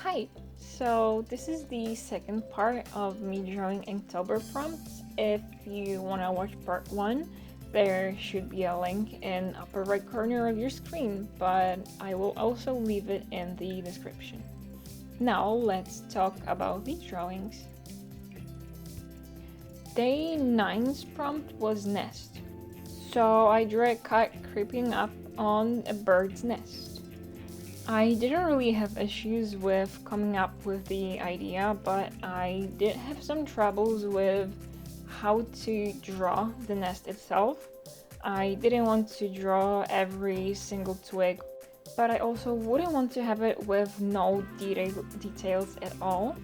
Hi! So this is the second part of me drawing Inktober prompts. If you want to watch part 1, there should be a link in upper right corner of your screen, but I will also leave it in the description. Now let's talk about the drawings. Day 9's prompt was nest. So I drew a cat creeping up on a bird's nest. I didn't really have issues with coming up with the idea, but I did have some troubles with how to draw the nest itself. I didn't want to draw every single twig, but I also wouldn't want to have it with no details at all.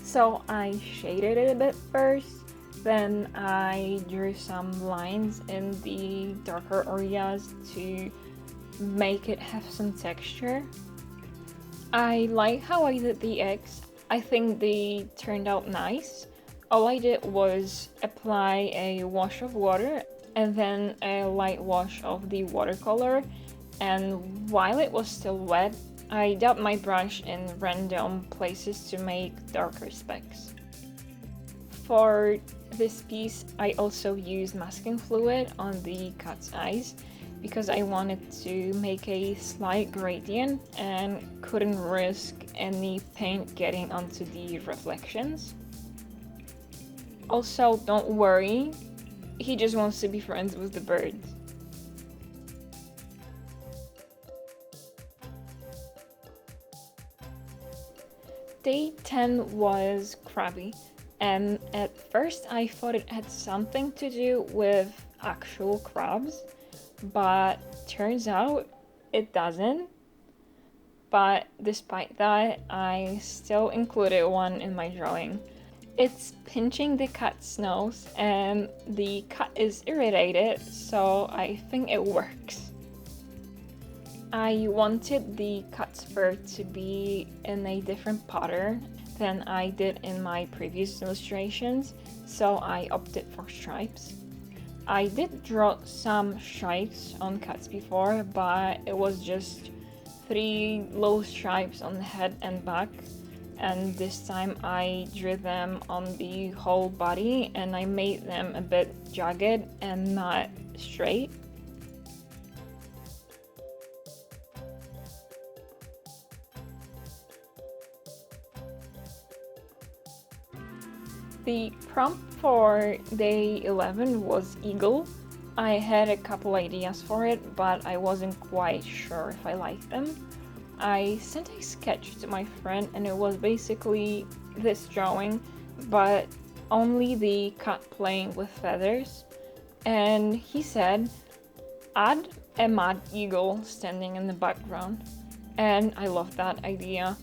So I shaded it a bit first, then I drew some lines in the darker areas to make it have some texture. I like how I did the eggs. I think they turned out nice. All I did was apply a wash of water and then a light wash of the watercolor, and while it was still wet, I dabbed my brush in random places to make darker specks. For this piece, I also used masking fluid on the cat's eyes because I wanted to make a slight gradient and couldn't risk any paint getting onto the reflections. Also, don't worry, he just wants to be friends with the birds. Day 10 was crabby, and at first I thought it had something to do with actual crabs, but turns out it doesn't. But despite that, I still included one in my drawing. It's pinching the cat's nose and the cat is irritated, so I think it works. I wanted the cat's fur to be in a different pattern than I did in my previous illustrations, so I opted for stripes. I did draw some stripes on cats before, but it was just 3 low stripes on the head and back, and this time I drew them on the whole body and I made them a bit jagged and not straight. The prompt for day 11 was eagle. I had a couple ideas for it, but I wasn't quite sure if I liked them. I sent a sketch to my friend and it was basically this drawing, but only the cat playing with feathers. And he said, add a mad eagle standing in the background. And I loved that idea.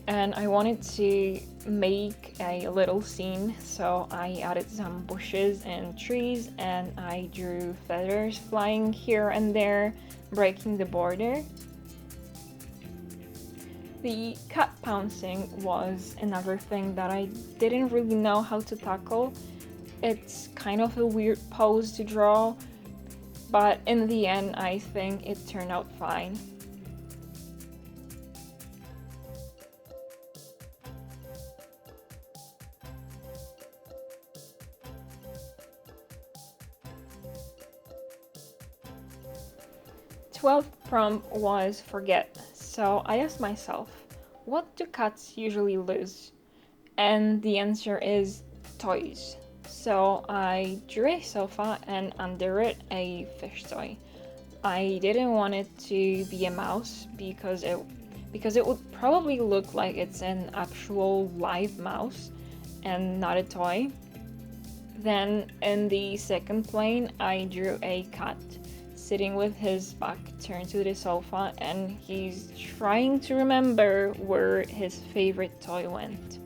And I wanted to make a little scene, so I added some bushes and trees and I drew feathers flying here and there, breaking the border. The cat pouncing was another thing that I didn't really know how to tackle. It's kind of a weird pose to draw, but in the end I think it turned out fine. The 12th prompt was forget, so I asked myself, what do cats usually lose? And the answer is toys. So I drew a sofa and under it a fish toy. I didn't want it to be a mouse because it would probably look like it's an actual live mouse and not a toy. Then in the second plane I drew a cat sitting with his back turned to the sofa and he's trying to remember where his favorite toy went.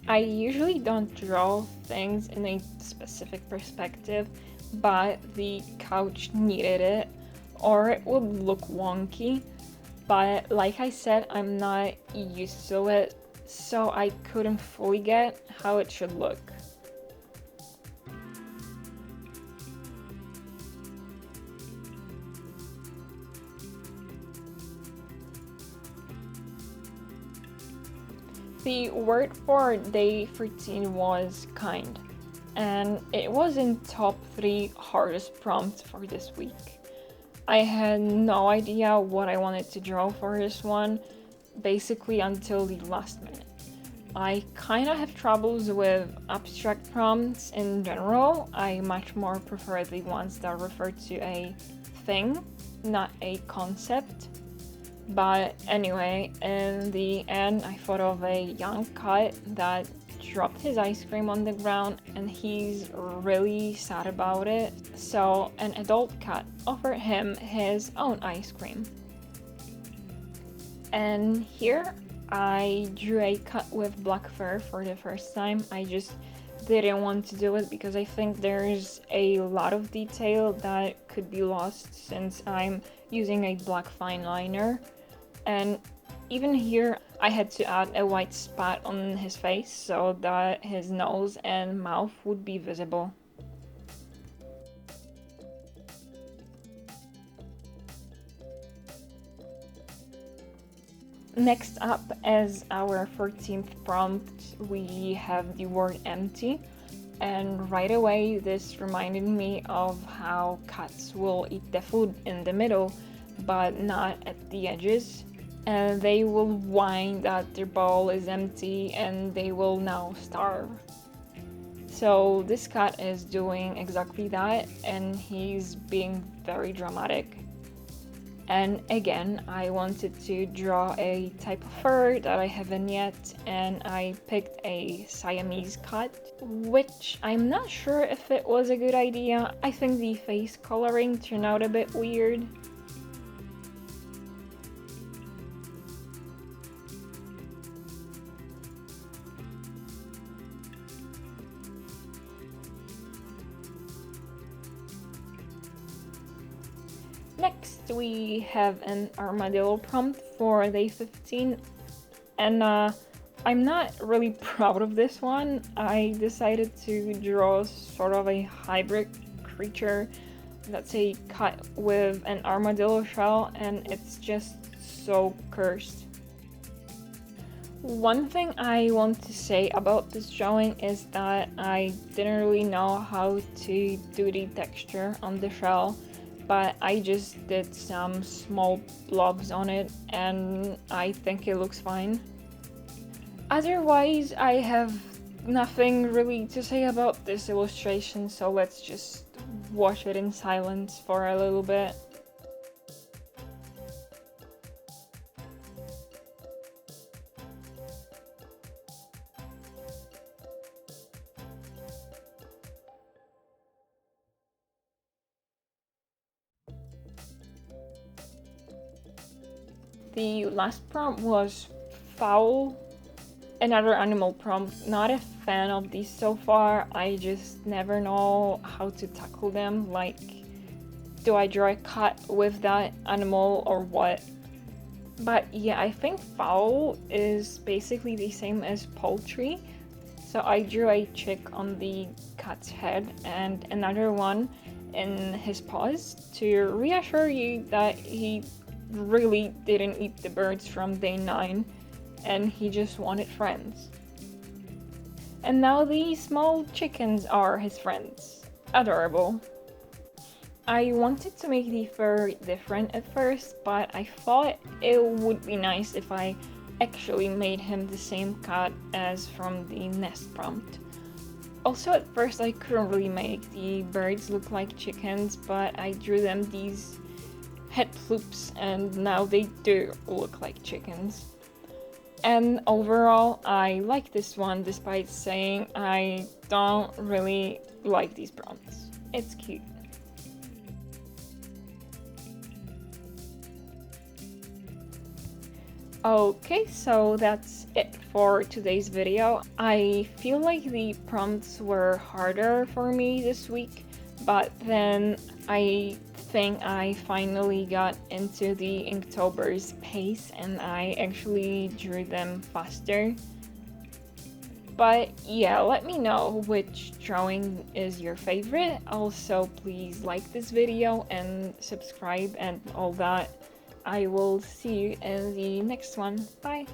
I usually don't draw things in a specific perspective, but the couch needed it or it would look wonky. But like I said, I'm not used to it, so I couldn't fully get how it should look. The word for day 13 was kind, and it was in top 3 hardest prompts for this week. I had no idea what I wanted to draw for this one, basically until the last minute. I kinda have troubles with abstract prompts in general. I much more prefer the ones that refer to a thing, not a concept. But anyway, in the end, I thought of a young cat that dropped his ice cream on the ground and he's really sad about it. So an adult cat offered him his own ice cream. And here I drew a cat with black fur for the first time. I just didn't want to do it because I think there's a lot of detail that could be lost since I'm using a black fine liner. And even here, I had to add a white spot on his face so that his nose and mouth would be visible. Next up, as our 14th prompt, we have the word empty. And right away, this reminded me of how cats will eat the food in the middle, but not at the edges. And they will whine that their bowl is empty and they will now starve. So this cat is doing exactly that, and he's being very dramatic. And again, I wanted to draw a type of fur that I haven't yet, and I picked a Siamese cat, which I'm not sure if it was a good idea. I think the face coloring turned out a bit weird. Next, we have an armadillo prompt for day 15, and I'm not really proud of this one. I decided to draw sort of a hybrid creature that's a cat with an armadillo shell, and it's just so cursed. One thing I want to say about this drawing is that I didn't really know how to do the texture on the shell, but I just did some small blobs on it and I think it looks fine. Otherwise, I have nothing really to say about this illustration, so let's just watch it in silence for a little bit. The last prompt was fowl, another animal prompt. Not a fan of these so far. I just never know how to tackle them. Like, do I draw a cat with that animal or what? But yeah, I think fowl is basically the same as poultry. So I drew a chick on the cat's head and another one in his paws to reassure you that he really didn't eat the birds from day 9 and he just wanted friends. And now these small chickens are his friends. Adorable. I wanted to make the fur different at first, but I thought it would be nice if I actually made him the same cat as from the nest prompt. Also, at first I couldn't really make the birds look like chickens, but I drew them these head floops and now they do look like chickens. And overall, I like this one despite saying I don't really like these prompts. It's cute. Okay, so that's it for today's video. I feel like the prompts were harder for me this week, but then I think I finally got into the Inktober's pace and I actually drew them faster. But yeah, let me know which drawing is your favorite. Also, please like this video and subscribe and all that. I will see you in the next one. Bye!